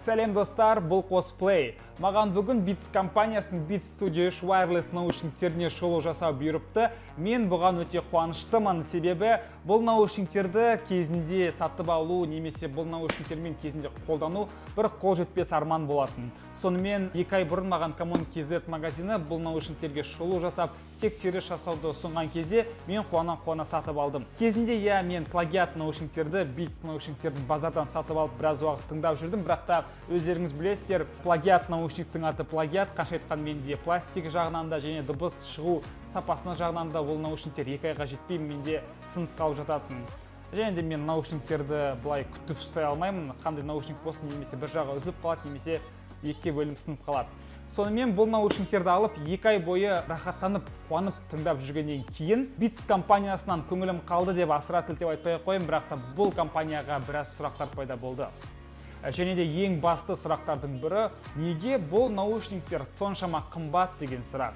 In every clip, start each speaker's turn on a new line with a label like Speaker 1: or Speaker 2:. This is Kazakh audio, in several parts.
Speaker 1: Сәлем достар, бұл Cosplay. Маған бүгін Beats компаниясының Beats Studio 3 Wireless наушниктеріне шолу жасау бұйырыпты. Мен бұған өте қуаныштымын, себебі бұл наушниктерді кезінде сатып алу немесе бұл наушниктермен кезінде қолдану бір қол жетпес арман болатын. Сонымен 2 ай бұрын маған Common.kz магазины бұл наушниктерге шолу жасап, тексеріс жасауды ұсынған кезде мен қуана сатып алдым. Кезінде мен плагиат наушниктерді, Beats наушниктерді базардан сатып алып біраз уақыт тыңдап жүрдім, бірақ та өздеріңіз білесіздер, плагиат наушниктің аты плагиат, қанша айтқанмен де пластик жағынан да және дыбыс шығу сапасына жағынан да ол наушниктер 2 айға жетпей менде сынып қалып жататын. Және де мен наушниктерді былай күтіп ұстай алмаймын. Қандай наушник болсын, немесе бір жағы үзіліп қалады, немесе 2 бөлім сынып қалады. Сонымен бұл наушниктерді алып 2 ай бойы рахаттанып, қуанып тыңдап жүргеннен кейін Beats компаниясынан көңілім қалды деп асыра сілтеп айтпай қойым, бірақ та бұл компанияға біраз сұрақтар пайда болды. Және де ең басты сұрақтардың бірі, неге бұл наушниктер соншама қымбат деген сұрақ.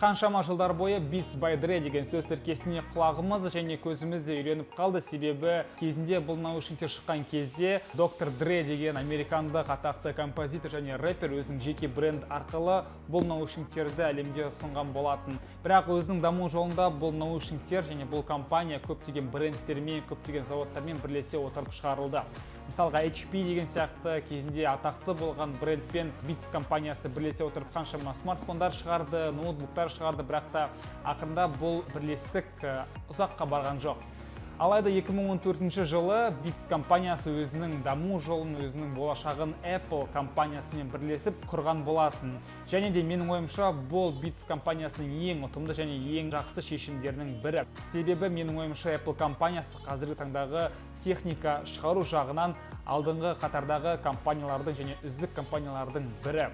Speaker 1: Қаншама жылдар бойы Beats by Dre деген сөз тіркесіне құлағымыз және көзіміз үйреніп қалды, себебі кезінде бұл наушниктер шыққан кезде Dr. Dre деген американдық атақты композитор және рэпер өзінің жеке бренд арқылы бұл наушниктерді әлемге ұсынған болатын. Бірақ өзінің даму жолында бұл наушниктер және бұл компания көптеген брендтермен, көптеген заводтармен бірлесе отырып шығарылды. Мысалға HP деген сияқты кезінде атақты болған брендпен Beats компаниясы бірлесе отырып қаншама смартфондар шығарды, ноутбуктар шығарды, бірақ та ақырында бұл бірлестік ұзаққа барған жоқ. Алайда 2014 жылы Beats компаниясы өзінің даму жолын, өзінің болашағын Apple компаниясымен бірлесіп құрған болатын. Және де менің ойымша бұл Beats компаниясының ең ұтымды және ең жақсы шешімдерінің бірі. Себебі менің ойымша Apple компаниясы қазіргі таңдағы техника шығару жағынан алдыңғы қатардағы компаниялардың және үздік компаниялардың бірі.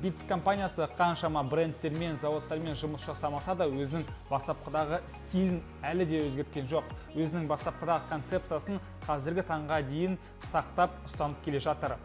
Speaker 1: Beats компаниясы қаншама брендтермен, заводтармен жұмыс жасамаса да өзінің бастапқыдағы стилін әлі де өзгерткен жоқ. Өзінің бастапқыдағы концепциясын қазіргі таңға дейін сақтап ұстанып келе жатыр.